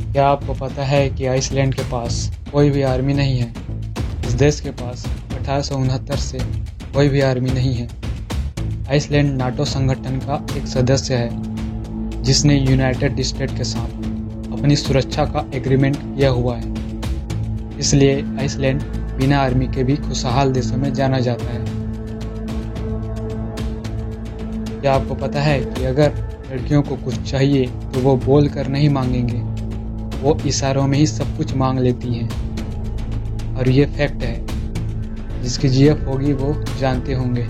क्या आपको पता है कि आइसलैंड के पास कोई भी आर्मी नहीं है? इस देश के पास 1869 से कोई भी आर्मी नहीं है। आइसलैंड नाटो संगठन का एक सदस्य है जिसने यूनाइटेड स्टेट के साथ अपनी सुरक्षा का एग्रीमेंट किया हुआ है। इसलिए आइसलैंड बिना आर्मी के भी खुशहाल देशों में जाना जाता है। क्या आपको पता है कि अगर लड़कियों को कुछ चाहिए तो वो बोल कर नहीं मांगेंगे, वो इशारों में ही सब कुछ मांग लेती हैं। और ये फैक्ट है, जिसकी जीएफ होगी वो जानते होंगे।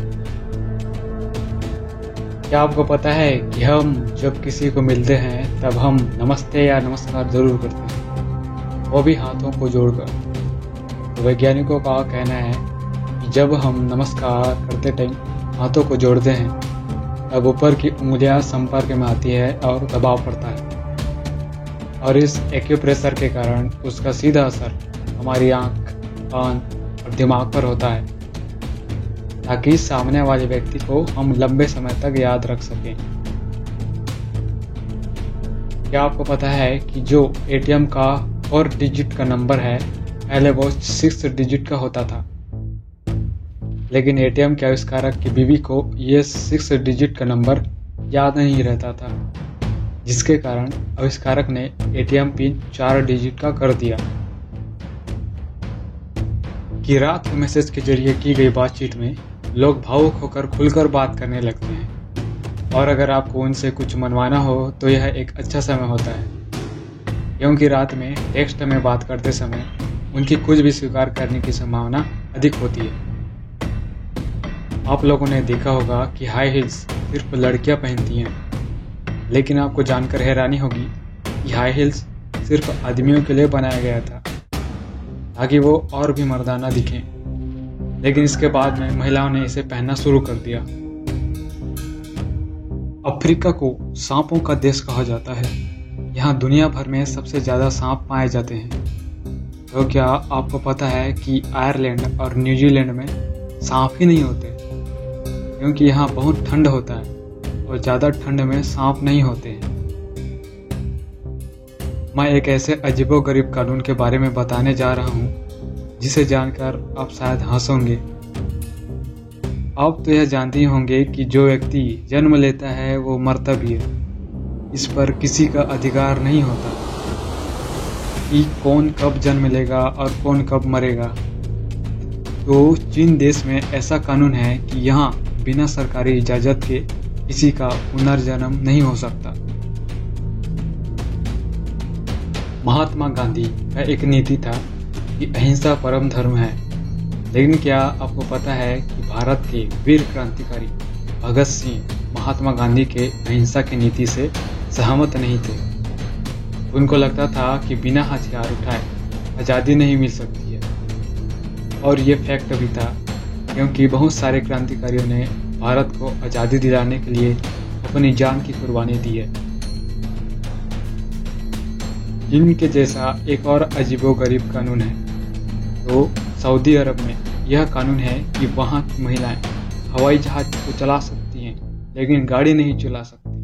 क्या आपको पता है कि हम जब किसी को मिलते हैं तब हम नमस्ते या नमस्कार जरूर करते हैं, वो भी हाथों को जोड़कर। तो वैज्ञानिकों का कहना है कि जब हम नमस्कार करते टाइम हाथों को जोड़ते हैं तब ऊपर की उंगलियां संपर्क में आती है और दबाव पड़ता है, और इस एक्यूप्रेशर के कारण उसका सीधा असर हमारी आंख, कान और दिमाग पर होता है, ताकि सामने वाले व्यक्ति को हम लंबे समय तक याद रख सकें। क्या आपको पता है कि जो एटीएम का 4 डिजिट का नंबर है, पहले वो 6 डिजिट का होता था, लेकिन एटीएम के आविष्कारक की बीवी को ये 6 डिजिट का नंबर याद नहीं रहता था, जिसके कारण आविष्कारक ने एटीएम पिन 4 डिजिट का कर दिया। कि रात को मैसेज के जरिए की गई बातचीत में लोग भावुक होकर खुलकर बात करने लगते हैं, और अगर आपको उनसे कुछ मनवाना हो तो यह एक अच्छा समय होता है, क्योंकि रात में टेक्स्ट में बात करते समय उनकी कुछ भी स्वीकार करने की संभावना अधिक होती है। आप लोगों ने देखा होगा कि हाई हील्स सिर्फ लड़कियां पहनती हैं, लेकिन आपको जानकर हैरानी होगी कि हाई हील्स सिर्फ आदमियों के लिए बनाया गया था, ताकि वो और भी मर्दाना दिखें। लेकिन इसके बाद में महिलाओं ने इसे पहनना शुरू कर दिया। अफ्रीका को सांपों का देश कहा जाता है। यहाँ दुनिया भर में सबसे ज़्यादा सांप पाए जाते हैं। तो क्या आपको पता है कि आयरलैंड और न्यूजीलैंड में सांप ही नहीं होते, क्योंकि यहाँ बहुत ठंड होता है और ज़्यादा ठंड में सांप नहीं होते हैं। मैं एक ऐसे अजीबोगरीब कानून के बारे में बताने जा रहा हूँ जिसे जानकर आप शायद हंसोगे। आप तो यह जानते ही होंगे कि जो व्यक्ति जन्म लेता है वो मरता भी है। इस पर किसी का अधिकार नहीं होता कि कौन कब जन्म लेगा और कौन कब मरेगा। तो चीन देश में ऐसा कानून है कि यहाँ बिना सरकारी इजाजत के किसी का पुनर्जन्म नहीं हो सकता। महात्मा गांधी का एक नीति था कि अहिंसा परम धर्म है, लेकिन क्या आपको पता है कि भारत के वीर क्रांतिकारी भगत सिंह महात्मा गांधी के अहिंसा की नीति से सहमत नहीं थे। उनको लगता था कि बिना हथियार उठाए आज़ादी नहीं मिल सकती है, और ये फैक्ट भी था, क्योंकि बहुत सारे क्रांतिकारियों ने भारत को आज़ादी दिलाने के लिए अपनी जान की कुर्बानी दी है। जिनके जैसा एक और अजीबोगरीब कानून है, तो सऊदी अरब में यह कानून है कि वहाँ की महिलाएं हवाई जहाज को चला सकती हैं, लेकिन गाड़ी नहीं चला सकती।